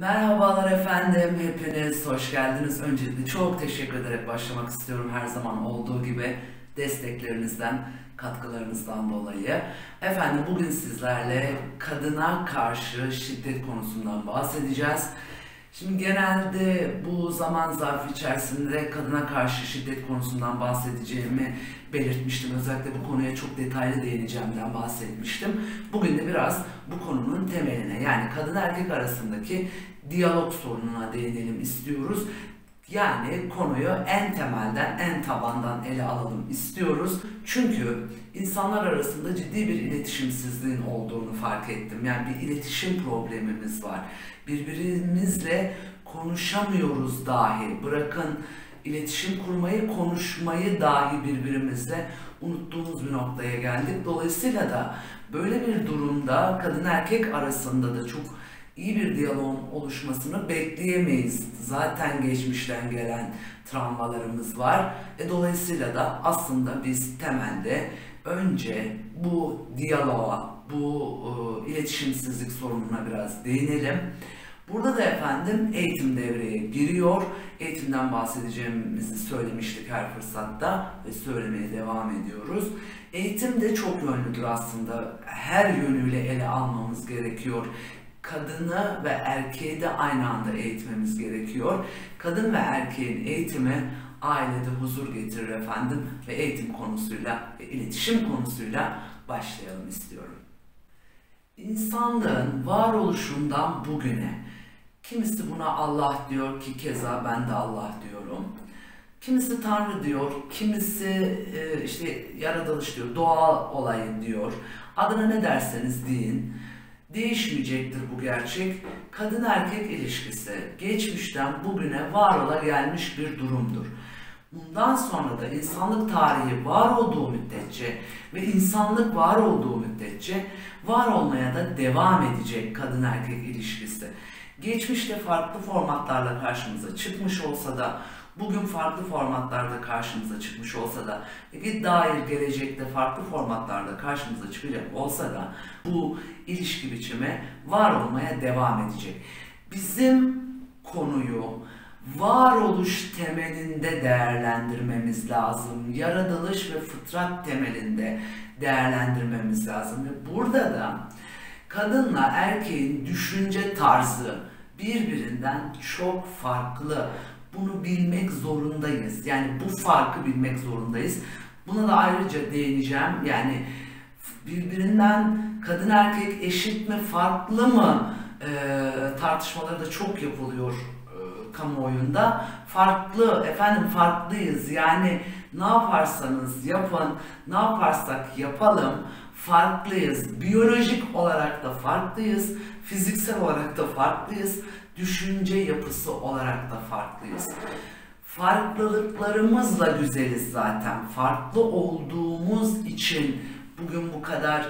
Merhabalar efendim, hepiniz hoş geldiniz. Öncelikle çok teşekkür ederek başlamak istiyorum her zaman olduğu gibi desteklerinizden, katkılarınızdan dolayı. Efendim bugün sizlerle kadına karşı şiddet konusundan bahsedeceğiz. Şimdi genelde bu zaman zarfı içerisinde kadına karşı şiddet konusundan bahsedeceğimi belirtmiştim. Özellikle bu konuya çok detaylı değineceğimden bahsetmiştim. Bugün de biraz bu konunun temeline, yani kadın erkek arasındaki diyalog sorununa değinelim istiyoruz. Yani konuyu en temelden, en tabandan ele alalım istiyoruz. Çünkü insanlar arasında ciddi bir iletişimsizliğin olduğunu fark ettim. Yani bir iletişim problemimiz var. Birbirimizle konuşamıyoruz dahi. Bırakın iletişim kurmayı, konuşmayı dahi birbirimizle unuttuğumuz bir noktaya geldik. Dolayısıyla da böyle bir durumda kadın erkek arasında da çok iyi bir diyaloğun oluşmasını bekleyemeyiz. Zaten geçmişten gelen travmalarımız var. Dolayısıyla da aslında biz temelde önce bu diyaloğa, bu iletişimsizlik sorununa biraz değinelim. Burada da efendim eğitim devreye giriyor. Eğitimden bahsedeceğimizi söylemiştik her fırsatta ve söylemeye devam ediyoruz. Eğitim de çok yönlüdür aslında. Her yönüyle ele almamız gerekiyor. Kadını ve erkeği de aynı anda eğitmemiz gerekiyor. Kadın ve erkeğin eğitimi ailede huzur getirir efendim ve eğitim konusuyla ve iletişim konusuyla başlayalım istiyorum. İnsanlığın varoluşundan bugüne kimisi buna Allah diyor ki keza ben de Allah diyorum. Kimisi Tanrı diyor, kimisi işte yaratılış diyor, doğa olayı diyor. Adına ne derseniz deyin. Değişmeyecektir bu gerçek. Kadın erkek ilişkisi geçmişten bugüne var ola gelmiş bir durumdur. Bundan sonra da insanlık tarihi var olduğu müddetçe ve insanlık var olduğu müddetçe var olmaya da devam edecek kadın erkek ilişkisi. Geçmişte farklı formatlarla karşımıza çıkmış olsa da, bugün farklı formatlarda karşımıza çıkmış olsa da, dair gelecekte farklı formatlarda karşımıza çıkacak olsa da bu ilişki biçimi var olmaya devam edecek. Bizim konuyu varoluş temelinde değerlendirmemiz lazım. Yaratılış ve fıtrat temelinde değerlendirmemiz lazım. Ve burada da kadınla erkeğin düşünce tarzı birbirinden çok farklı. Bunu bilmek zorundayız. Yani bu farkı bilmek zorundayız. Buna da ayrıca değineceğim. Yani birbirinden kadın erkek eşit mi, farklı mı tartışmaları da çok yapılıyor kamuoyunda. Farklı, efendim farklıyız. Yani ne yaparsanız yapın, ne yaparsak yapalım farklıyız. Biyolojik olarak da farklıyız, fiziksel olarak da farklıyız, düşünce yapısı olarak da farklıyız. Farklılıklarımızla güzeliz zaten. Farklı olduğumuz için bugün bu kadar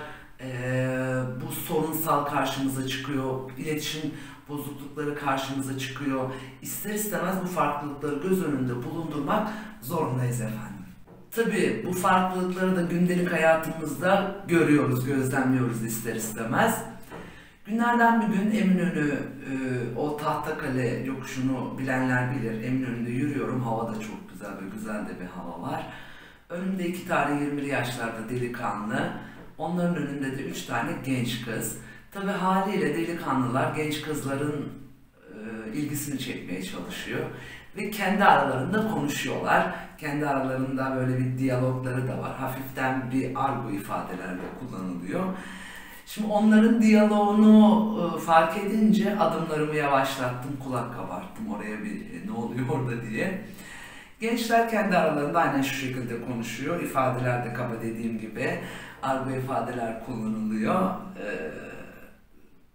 bu sorunsal karşımıza çıkıyor, iletişim bozuklukları karşımıza çıkıyor. İster istemez bu farklılıkları göz önünde bulundurmak zorundayız efendim. Tabii bu farklılıkları da gündelik hayatımızda görüyoruz, gözlemliyoruz ister istemez. Günlerden bir gün Eminönü, o Tahtakale yokuşunu bilenler bilir. Eminönü'nde yürüyorum, hava da çok güzel, böyle güzel de bir hava var. Önümde 2 tane 20'li yaşlarda delikanlı, onların önünde de 3 tane genç kız. Tabii haliyle delikanlılar genç kızların ilgisini çekmeye çalışıyor ve kendi aralarında konuşuyorlar. Kendi aralarında böyle bir diyalogları da var. Hafiften bir argo ifadeler de kullanılıyor. Şimdi onların diyaloğunu fark edince adımlarımı yavaşlattım, kulak kabarttım oraya bir ne oluyor orada diye. Gençler kendi aralarında aynen şu şekilde konuşuyor. İfadeler de kaba dediğim gibi argo ifadeler kullanılıyor.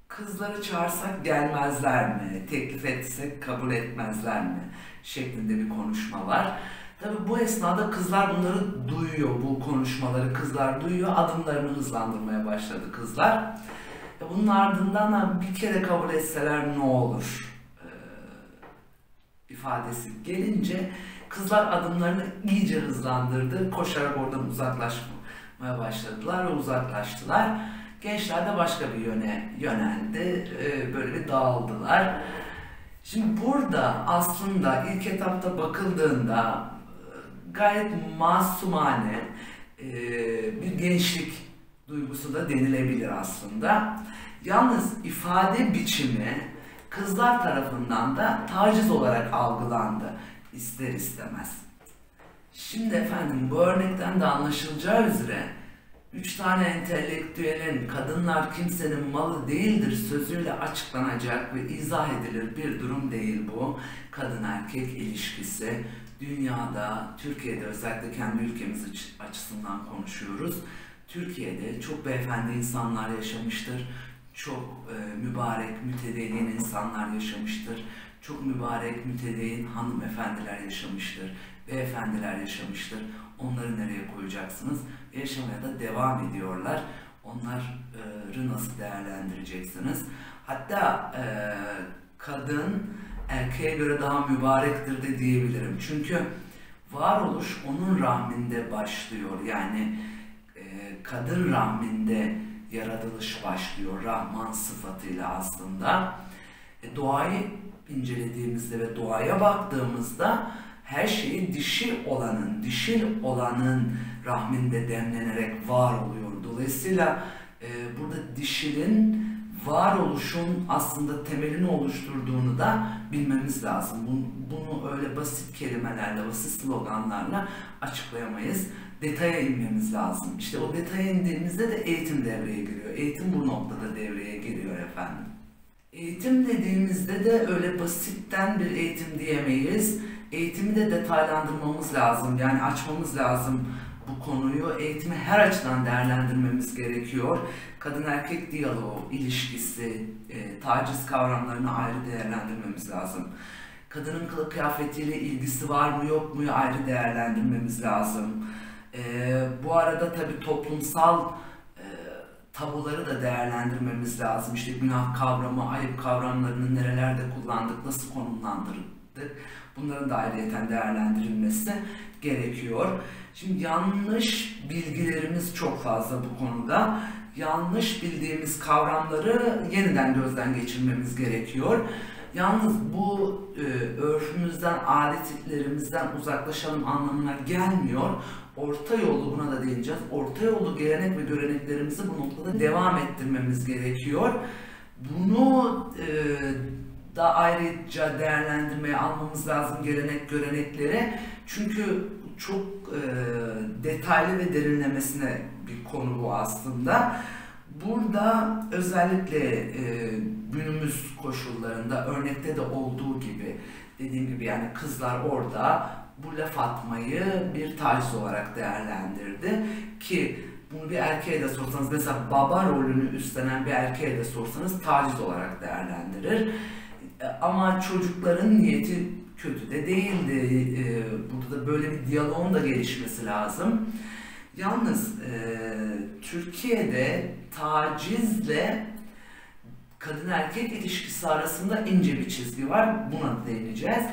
Kızları çağırsak gelmezler mi? Teklif etsek kabul etmezler mi? Şeklinde bir konuşma var. Tabii bu esnada kızlar bunları duyuyor, bu konuşmaları kızlar duyuyor, adımlarını hızlandırmaya başladı kızlar. Bunun ardından bir kere kabul etseler ne olur ifadesi gelince kızlar adımlarını iyice hızlandırdı, koşarak oradan uzaklaşmaya başladılar ve uzaklaştılar. Gençler de başka bir yöne yöneldi, böyle bir dağıldılar. Şimdi burada aslında ilk etapta bakıldığında gayet masumane bir gençlik duygusu da denilebilir aslında. Yalnız ifade biçimi kızlar tarafından da taciz olarak algılandı ister istemez. Şimdi efendim bu örnekten de anlaşılacağı üzere 3 tane entelektüelin kadınlar kimsenin malı değildir sözüyle açıklanacak ve izah edilir bir durum değil bu. Kadın erkek ilişkisi dünyada, Türkiye'de özellikle kendi ülkemiz açısından konuşuyoruz. Türkiye'de çok beyefendi insanlar yaşamıştır. Çok mübarek, mütedeyyin insanlar yaşamıştır. Çok mübarek, mütedeyyin hanımefendiler yaşamıştır. Beyefendiler yaşamıştır. Onları nereye koyacaksınız? Yaşamaya da devam ediyorlar. Onları nasıl değerlendireceksiniz? Hatta kadın erkeğe göre daha mübarektir de diyebilirim. Çünkü varoluş onun rahminde başlıyor. Yani kadın rahminde yaratılış başlıyor. Rahman sıfatıyla aslında. Doğayı incelediğimizde ve doğaya baktığımızda her şeyi dişil olanın rahminde demlenerek var oluyor. Dolayısıyla burada dişilin varoluşun aslında temelini oluşturduğunu da bilmemiz lazım. Bunu öyle basit kelimelerle, basit sloganlarla açıklayamayız. Detaya inmemiz lazım. İşte o detaya indiğimizde de eğitim devreye giriyor. Eğitim bu noktada devreye giriyor efendim. Eğitim dediğimizde de öyle basitten bir eğitim diyemeyiz. Eğitimi de detaylandırmamız lazım. Yani açmamız lazım bu konuyu. Eğitimi her açıdan değerlendirmemiz gerekiyor. Kadın erkek diyaloğu, ilişkisi, taciz kavramlarını ayrı değerlendirmemiz lazım. Kadının kılık kıyafetiyle ilgisi var mı yok mu ayrı değerlendirmemiz lazım. Bu arada tabii toplumsal tabuları da değerlendirmemiz lazım. İşte günah kavramı, ayıp kavramlarını nerelerde kullandık, nasıl konumlandırdık. Bunların da ayrıyeten değerlendirilmesi gerekiyor. Şimdi yanlış bilgilerimiz çok fazla bu konuda. Yanlış bildiğimiz kavramları yeniden gözden geçirmemiz gerekiyor. Yalnız bu örfümüzden, adetlerimizden uzaklaşalım anlamına gelmiyor. Orta yolu, buna da değineceğiz. Orta yolu gelenek ve göreneklerimizi bu noktada devam ettirmemiz gerekiyor. Bunu da ayrıca değerlendirmeye almamız lazım gelenek görenekleri. Çünkü çok detaylı ve derinlemesine bir konu bu aslında. Burada özellikle günümüz koşullarında örnekte de olduğu gibi, dediğim gibi yani kızlar orada bu laf atmayı bir taciz olarak değerlendirdi ki bunu bir erkeğe de sorsanız, mesela baba rolünü üstlenen bir erkeğe de sorsanız taciz olarak değerlendirir. Ama çocukların niyeti kötü de değildi. Burada da böyle bir diyaloğun da gelişmesi lazım. Yalnız Türkiye'de tacizle kadın erkek ilişkisi arasında ince bir çizgi var. Buna da değineceğiz.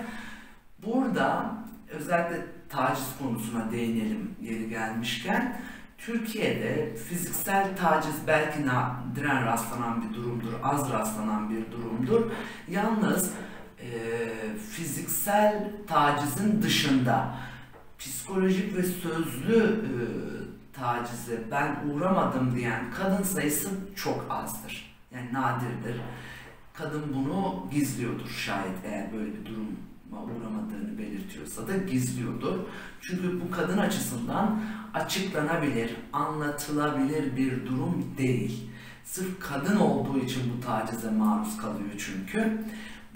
Burada özellikle taciz konusuna değinelim yeri gelmişken. Türkiye'de fiziksel taciz belki nadiren rastlanan bir durumdur, az rastlanan bir durumdur. Yalnız fiziksel tacizin dışında psikolojik ve sözlü tacize ben uğramadım diyen kadın sayısı çok azdır. Yani nadirdir. Kadın bunu gizliyordur şayet, eğer böyle bir duruma uğramadığını belirtiyorsa da gizliyordur. Çünkü bu kadın açısından açıklanabilir, anlatılabilir bir durum değil. Sırf kadın olduğu için bu tacize maruz kalıyor çünkü.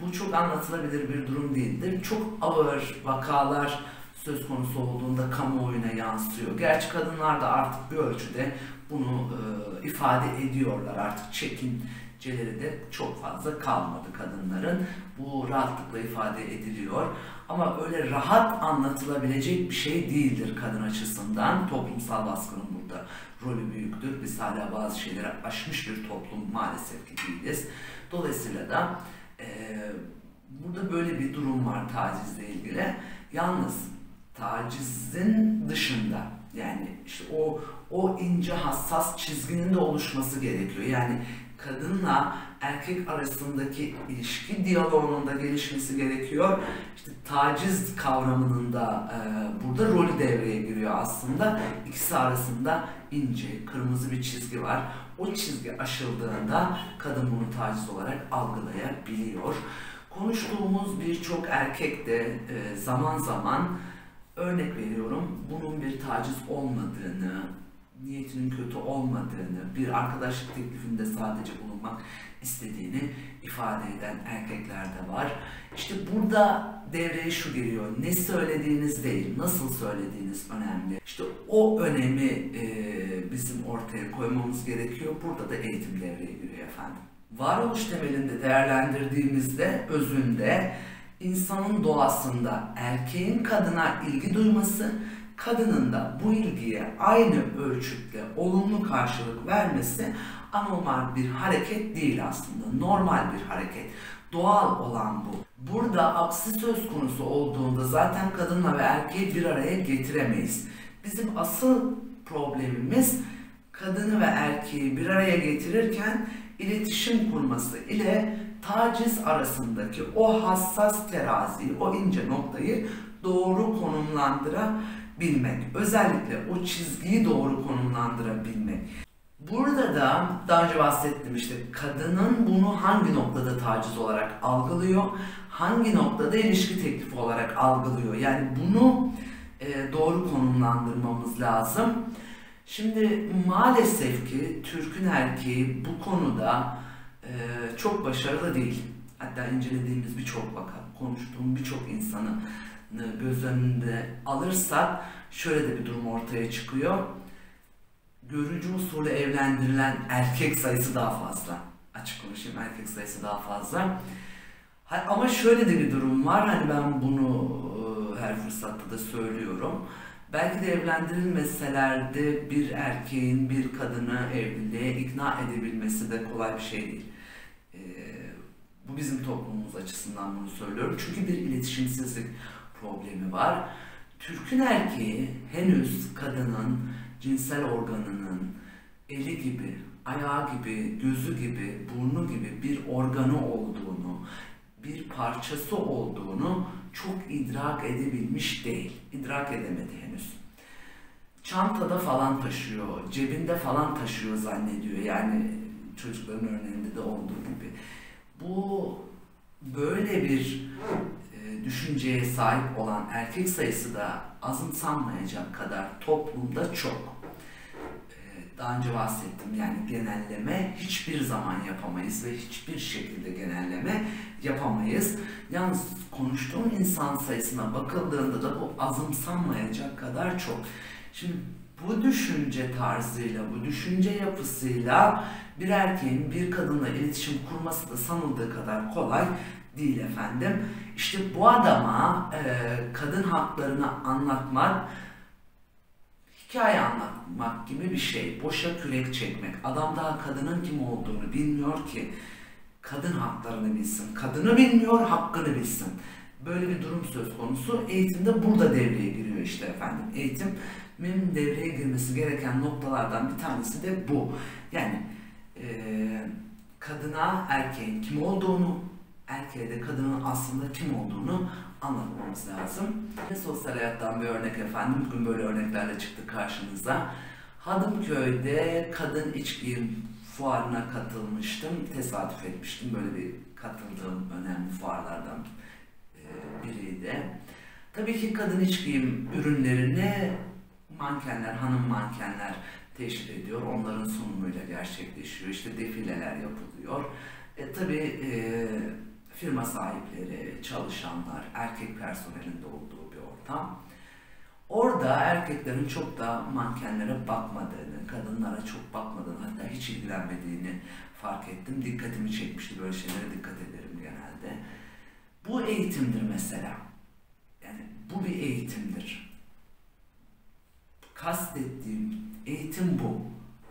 Bu çok anlatılabilir bir durum değildir. Çok ağır vakalar söz konusu olduğunda kamuoyuna yansıyor. Gerçi kadınlar da artık bir ölçüde bunu ifade ediyorlar. Artık çekinceleri de çok fazla kalmadı kadınların. Bu rahatlıkla ifade ediliyor. Ama öyle rahat anlatılabilecek bir şey değildir kadın açısından. Toplumsal baskının burada rolü büyüktür. Biz hala bazı şeyleri aşmış bir toplum maalesef ki değiliz. Dolayısıyla da burada böyle bir durum var tacizle ilgili. Yalnız tacizin dışında, yani işte o ince hassas çizginin de oluşması gerekiyor. Yani kadınla erkek arasındaki ilişki diyaloğunun da gelişmesi gerekiyor. İşte taciz kavramının da burada rolü devreye giriyor aslında. İkisi arasında ince, kırmızı bir çizgi var. O çizgi aşıldığında kadın bunu taciz olarak algılayabiliyor. Konuştuğumuz birçok erkek de zaman zaman, örnek veriyorum, bunun bir taciz olmadığını, niyetinin kötü olmadığını, bir arkadaşlık teklifinde sadece bulunmak istediğini ifade eden erkekler de var. İşte burada devreye şu giriyor: ne söylediğiniz değil, nasıl söylediğiniz önemli. İşte o önemi bizim ortaya koymamız gerekiyor. Burada da eğitim devreye giriyor efendim. Varoluş temelinde değerlendirdiğimizde özünde insanın doğasında erkeğin kadına ilgi duyması, kadının da bu ilgiye aynı ölçütle olumlu karşılık vermesi anormal bir hareket değil aslında. Normal bir hareket. Doğal olan bu. Burada aksi söz konusu olduğunda zaten kadınla ve erkeği bir araya getiremeyiz. Bizim asıl problemimiz kadını ve erkeği bir araya getirirken iletişim kurması ile taciz arasındaki o hassas teraziyi, o ince noktayı doğru konumlandırabilmek. Özellikle o çizgiyi doğru konumlandırabilmek. Burada da daha önce bahsettim, işte kadının bunu hangi noktada taciz olarak algılıyor, hangi noktada ilişki teklifi olarak algılıyor. Yani bunu doğru konumlandırmamız lazım. Şimdi maalesef ki Türk'ün erkeği bu konuda çok başarılı değil. Hatta incelediğimiz birçok vaka, konuştuğum birçok insanı göz önünde alırsak şöyle de bir durum ortaya çıkıyor. Görücü usulü evlendirilen erkek sayısı daha fazla. Açık konuşayım, erkek sayısı daha fazla. Ama şöyle de bir durum var, hani ben bunu her fırsatta da söylüyorum. Belki de evlendirilmeseler de bir erkeğin bir kadını evliliğe ikna edebilmesi de kolay bir şey değil. Bu bizim toplumumuz açısından bunu söylüyorum. Çünkü bir iletişimsizlik problemi var. Türk'ün erkeği henüz kadının cinsel organının eli gibi, ayağı gibi, gözü gibi, burnu gibi bir organı olduğunu, bir parçası olduğunu çok idrak edebilmiş değil. İdrak edemedi henüz. Çantada falan taşıyor, cebinde falan taşıyor zannediyor. Yani çocukların örneğinde de olduğu gibi. Bu böyle bir düşünceye sahip olan erkek sayısı da azımsanmayacak kadar toplumda çok. Daha önce bahsettim, yani genelleme hiçbir zaman yapamayız ve hiçbir şekilde genelleme yapamayız. Yalnız konuştuğum insan sayısına bakıldığında da bu azımsanmayacak kadar çok. Şimdi bu düşünce tarzıyla, bu düşünce yapısıyla bir erkeğin bir kadınla iletişim kurması da sanıldığı kadar kolay değil efendim. İşte bu adama kadın haklarını anlatmak, hikaye anlatmak gibi bir şey. Boşa kürek çekmek. Adam daha kadının kim olduğunu bilmiyor ki kadın haklarını bilsin. Kadını bilmiyor, hakkını bilsin. Böyle bir durum söz konusu. Eğitimde burada devreye giriyor işte efendim. Eğitimin devreye girmesi gereken noktalardan bir tanesi de bu. Yani kadına erkeğin kim olduğunu, erkeğe de kadının aslında kim olduğunu anlatmamız lazım. Sosyal hayattan bir örnek efendim. Bugün böyle örneklerle çıktık karşınıza. Hadımköy'de kadın iç giyim fuarına katılmıştım. Tesadüf etmiştim. Böyle bir katıldığım önemli fuarlardan biriydi. Tabii ki kadın iç giyim ürünlerini mankenler, hanım mankenler teşhir ediyor. Onların sunumuyla gerçekleşiyor. İşte defileler yapılıyor. Tabii firma sahipleri, çalışanlar, erkek personelin de olduğu bir ortam. Orada erkeklerin çok da mankenlere bakmadığını, kadınlara çok bakmadığını, hatta hiç ilgilenmediğini fark ettim. Dikkatimi çekmişti, böyle şeylere dikkat ederim genelde. Bu eğitimdir mesela. Yani bu bir eğitimdir. Kastettiğim eğitim bu.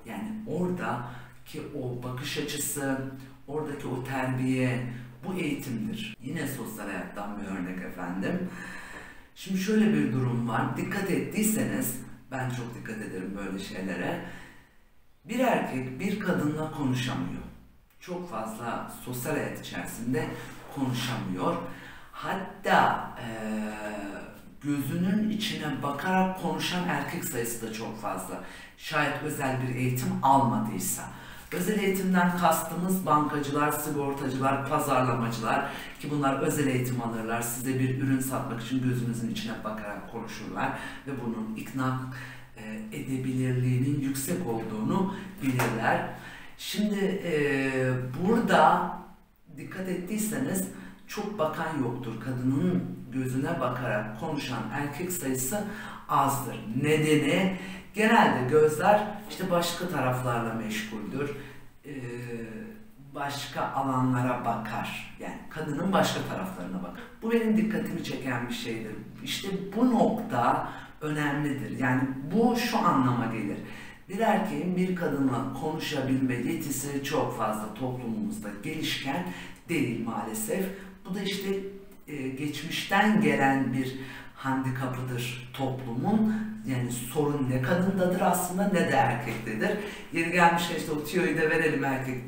Yani oradaki o bakış açısı, oradaki o terbiye, bu eğitimdir. Yine sosyal hayattan bir örnek efendim. Şimdi şöyle bir durum var. Dikkat ettiyseniz, ben çok dikkat ederim böyle şeylere. Bir erkek bir kadınla konuşamıyor. çok fazla sosyal hayat içerisinde konuşamıyor. Hatta gözünün içine bakarak konuşan erkek sayısı da çok fazla. Şayet özel bir eğitim almadıysa. Özel eğitimden kastımız bankacılar, sigortacılar, pazarlamacılar ki bunlar özel eğitim alırlar. Size bir ürün satmak için gözünüzün içine bakarak konuşurlar ve bunun ikna edebilirliğinin yüksek olduğunu bilirler. Şimdi burada dikkat ettiyseniz çok bakan yoktur. Kadının gözüne bakarak konuşan erkek sayısı azdır. Nedeni genelde gözler işte başka taraflarla meşguldür. Başka alanlara bakar. Yani kadının başka taraflarına bakar. Bu benim dikkatimi çeken bir şeydir. İşte bu nokta önemlidir. Yani bu şu anlama gelir. Bir erkeğin bir kadınla konuşabilme yetisi çok fazla toplumumuzda gelişken değil maalesef. Bu da işte geçmişten gelen bir handikapıdır toplumun. Yani sorun ne kadındadır aslında ne de erkektedir. Yeri gelmişken işte o tüyoyu da verelim erkek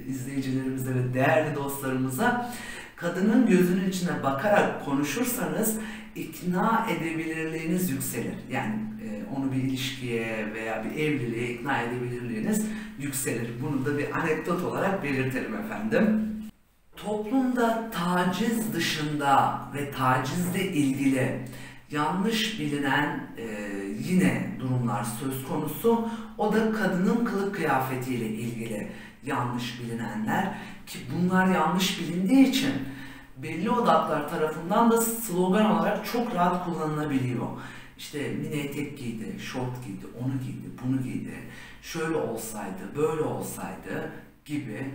izleyicilerimize ve değerli dostlarımıza. Kadının gözünün içine bakarak konuşursanız ikna edebilirliğiniz yükselir. Yani onu bir ilişkiye veya bir evliliğe ikna edebilirliğiniz yükselir. Bunu da bir anekdot olarak belirtelim efendim. Toplumda taciz dışında ve tacizle ilgili yanlış bilinen yine durumlar söz konusu. O da kadının kılık kıyafetiyle ilgili yanlış bilinenler ki bunlar yanlış bilindiği için belli odaklar tarafından da slogan olarak çok rahat kullanılabiliyor. İşte mini etek giydi, şort giydi, onu giydi, bunu giydi, şöyle olsaydı, böyle olsaydı gibi.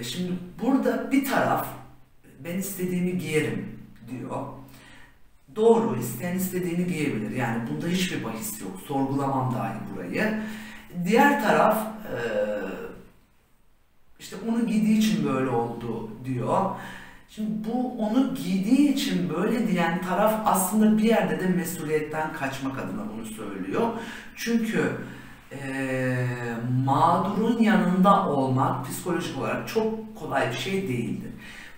Şimdi burada bir taraf ben istediğimi giyerim diyor. Doğru, isteyen istediğini giyebilir. Yani bunda hiçbir bahis yok. Sorgulamam dahi burayı. Diğer taraf işte onu giydiği için böyle oldu diyor. Şimdi bu onu giydiği için böyle diyen taraf aslında bir yerde de mesuliyetten kaçmak adına bunu söylüyor. Çünkü mağdurun yanında olmak psikolojik olarak çok kolay bir şey değildir.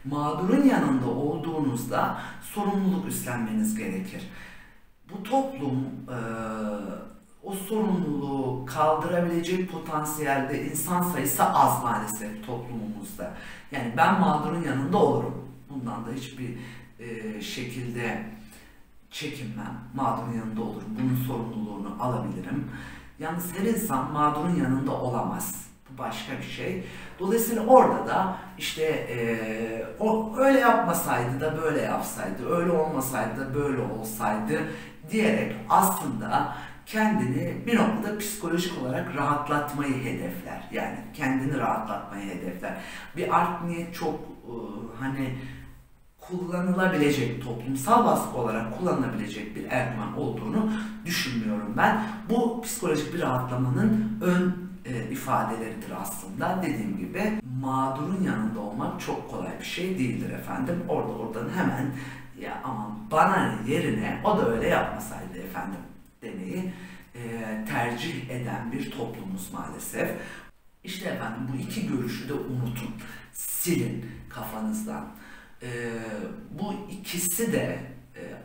Mağdurun yanında olduğunuzda sorumluluk üstlenmeniz gerekir. Bu toplum o sorumluluğu kaldırabilecek potansiyelde insan sayısı az maalesef toplumumuzda. Yani ben mağdurun yanında olurum. Bundan da hiçbir şekilde çekinmem. Mağdurun yanında olurum. Bunun sorumluluğunu alabilirim. Yalnız her insan mağdurun yanında olamaz. Bu başka bir şey. Dolayısıyla orada da işte o öyle yapmasaydı da böyle yapsaydı, öyle olmasaydı da böyle olsaydı diyerek aslında kendini bir noktada psikolojik olarak rahatlatmayı hedefler. Yani kendini rahatlatmayı hedefler. Bir art niyet çok hani kullanılabilecek, toplumsal baskı olarak kullanılabilecek bir ergüman olduğunu düşünmüyorum ben. Bu psikolojik bir rahatlamanın ön ifadeleridir aslında. Dediğim gibi mağdurun yanında olmak çok kolay bir şey değildir efendim. Oradan hemen ya aman bana yerine o da öyle yapmasaydı efendim demeyi tercih eden bir toplumuz maalesef. İşte efendim bu iki görüşü de unutun. Silin kafanızdan. Bu ikisi de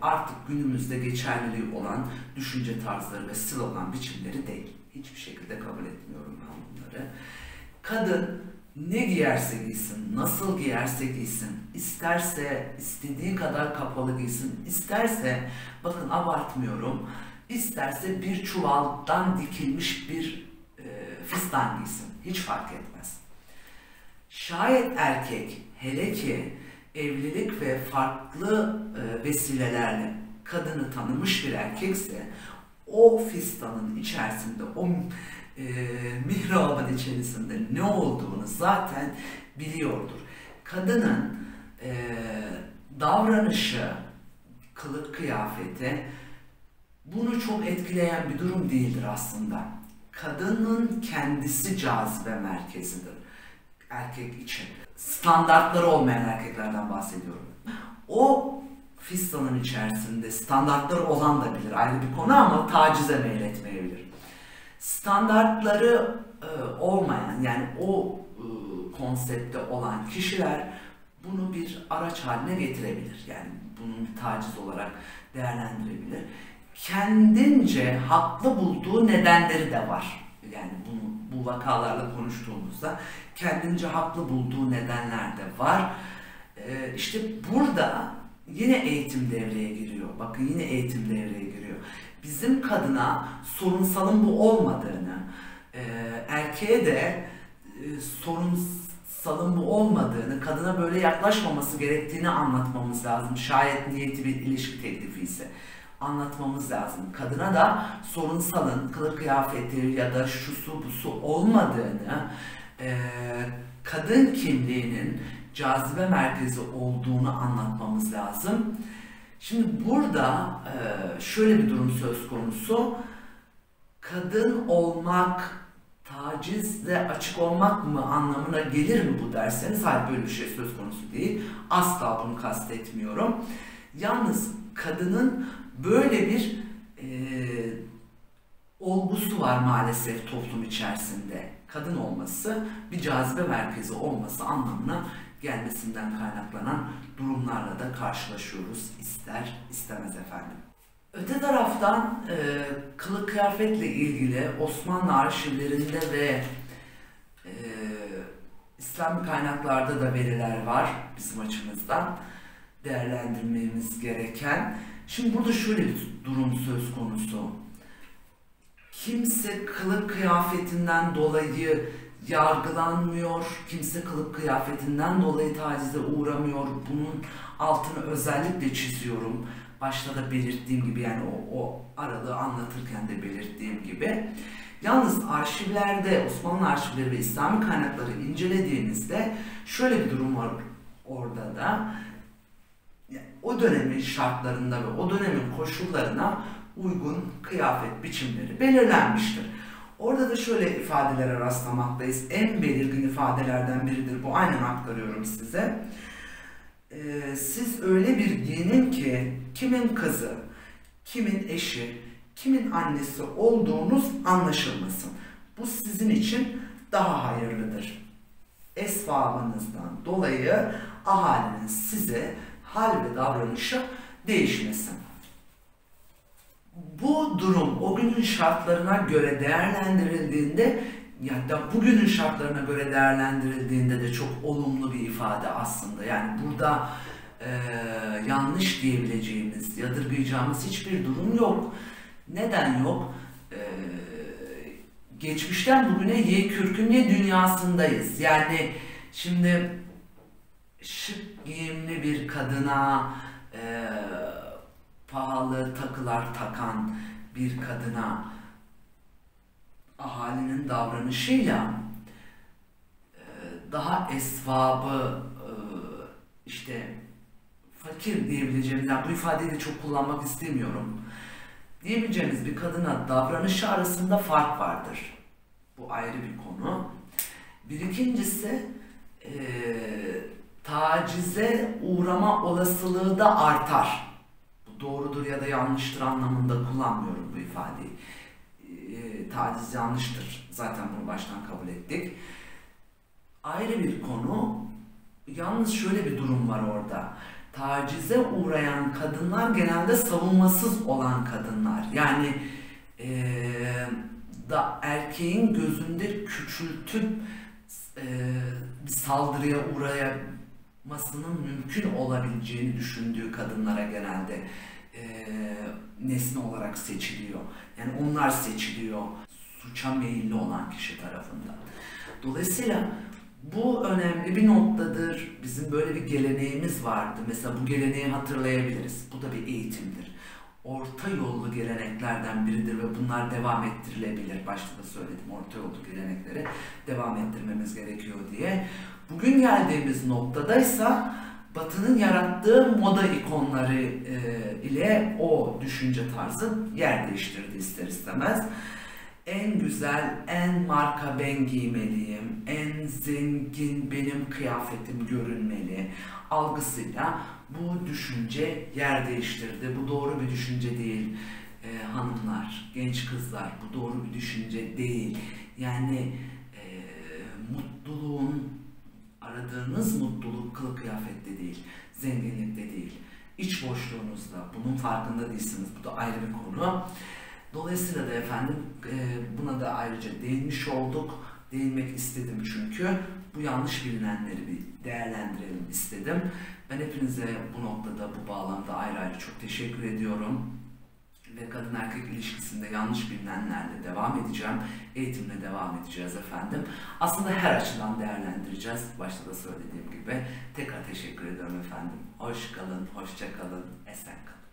artık günümüzde geçerliliği olan düşünce tarzları ve slogan biçimleri değil. Hiçbir şekilde kabul etmiyorum ben bunları. Kadın ne giyerse giysin, nasıl giyerse giysin, isterse istediği kadar kapalı giysin, isterse, bakın abartmıyorum, isterse bir çuvaldan dikilmiş bir fistan giysin, hiç fark etmez. Şayet erkek, hele ki evlilik ve farklı vesilelerle kadını tanımış bir erkekse, o fistanın içerisinde, o mihrabın içerisinde ne olduğunu zaten biliyordur. Kadının davranışı, kılık kıyafeti bunu çok etkileyen bir durum değildir aslında. Kadının kendisi cazibe merkezidir erkek için. Standartları olmayan erkeklerden bahsediyorum. O fistanın içerisinde standartları olan da bilir, ayrı bir konu, ama tacize meyletmeyebilir. Standartları olmayan, yani o konsepte olan kişiler bunu bir araç haline getirebilir. Yani bunu bir taciz olarak değerlendirebilir. Kendince haklı bulduğu nedenleri de var. Yani bunu bu vakalarla konuştuğumuzda kendince haklı bulduğu nedenler de var. İşte burada yine eğitim devreye giriyor. Bakın yine eğitim devreye giriyor. Bizim kadına sorunsalın bu olmadığını, erkeğe de sorunsalın bu olmadığını, kadına böyle yaklaşmaması gerektiğini anlatmamız lazım. Şayet niyeti bir ilişki teklifi ise anlatmamız lazım. Kadına da sorunsalın kılık kıyafeti ya da şusu busu olmadığını, kadın kimliğinin cazibe merkezi olduğunu anlatmamız lazım. Şimdi burada şöyle bir durum söz konusu. Kadın olmak, tacizle açık olmak mı anlamına gelir mi bu derseniz, hayır, böyle bir şey söz konusu değil. Asla bunu kastetmiyorum. Yalnız kadının böyle bir olgusu var maalesef toplum içerisinde. Kadın olması bir cazibe merkezi olması anlamına gelmesinden kaynaklanan durumlarla da karşılaşıyoruz, ister istemez efendim. Öte taraftan kılık kıyafetle ilgili Osmanlı arşivlerinde ve İslami kaynaklarda da veriler var bizim açımızdan değerlendirmemiz gereken. Şimdi burada şöyle bir durum söz konusu. Kimse kılık kıyafetinden dolayı yargılanmıyor, kimse kılık kıyafetinden dolayı tacize uğramıyor. Bunun altını özellikle çiziyorum. Başta da belirttiğim gibi, yani o aralığı anlatırken de belirttiğim gibi. Yalnız arşivlerde, Osmanlı arşivleri ve İslami kaynakları incelediğimizde şöyle bir durum var orada da. O dönemin şartlarında ve o dönemin koşullarına uygun kıyafet biçimleri belirlenmiştir. Orada da şöyle ifadelere rastlamaktayız. En belirgin ifadelerden biridir bu. Aynen aktarıyorum size. Siz öyle bir giyinin ki kimin kızı, kimin eşi, kimin annesi olduğunuz anlaşılmasın. Bu sizin için daha hayırlıdır. Esvabınızdan dolayı ahalinin size hal ve davranışı değişmesin. Bu durum o günün şartlarına göre değerlendirildiğinde, ya da bugünün şartlarına göre değerlendirildiğinde de çok olumlu bir ifade aslında. Yani burada yanlış diyebileceğimiz, yadırgayacağımız hiçbir durum yok. Neden yok? Geçmişten bugüne ye kürkün ye dünyasındayız. Yani şimdi şık giyimli bir kadına, pahalı takılar takan bir kadına ahalinin davranışıyla daha esvabı, işte fakir diyebileceğimiz, yani bu ifadeyi de çok kullanmak istemiyorum, diyebileceğimiz bir kadına davranışı arasında fark vardır. Bu ayrı bir konu. Bir ikincisi, tacize uğrama olasılığı da artar. Bu doğrudur ya da yanlıştır anlamında kullanmıyorum bu ifadeyi. Taciz yanlıştır. Zaten bunu baştan kabul ettik. Ayrı bir konu. Yalnız şöyle bir durum var orada. Tacize uğrayan kadınlar genelde savunmasız olan kadınlar. Yani da erkeğin gözünde küçültüp bir saldırıya uğramasının mümkün olabileceğini düşündüğü kadınlara genelde nesne olarak seçiliyor. Yani onlar seçiliyor suça meyilli olan kişi tarafından. Dolayısıyla bu önemli bir noktadır. Bizim böyle bir geleneğimiz vardı. Mesela bu geleneği hatırlayabiliriz. Bu da bir eğitimdir. Orta yollu geleneklerden biridir ve bunlar devam ettirilebilir. Başta da söyledim, orta yollu gelenekleri devam ettirmemiz gerekiyor diye. Bugün geldiğimiz noktadaysa Batı'nın yarattığı moda ikonları ile o düşünce tarzı yer değiştirdi ister istemez. En güzel, en marka ben giymeliyim, en zengin benim kıyafetim görünmeli algısıyla bu düşünce yer değiştirdi. Bu doğru bir düşünce değil hanımlar, genç kızlar, bu doğru bir düşünce değil. Yani mutluluğun Aradığınız mutluluk kılık kıyafette değil, zenginlikte değil. İç boşluğunuzda, bunun farkında değilsiniz. Bu da ayrı bir konu. Dolayısıyla da efendim buna da ayrıca değinmiş olduk. Değinmek istedim çünkü bu yanlış bilinenleri bir değerlendirelim istedim. Ben hepinize bu noktada, bu bağlamda ayrı ayrı çok teşekkür ediyorum. Ve kadın erkek ilişkisinde yanlış bilinenlerle devam edeceğim. Eğitimle devam edeceğiz efendim. Aslında her açıdan değerlendireceğiz. Başta da söylediğim gibi. Tekrar teşekkür ediyorum efendim. Hoş kalın, hoşça kalın, esen kalın.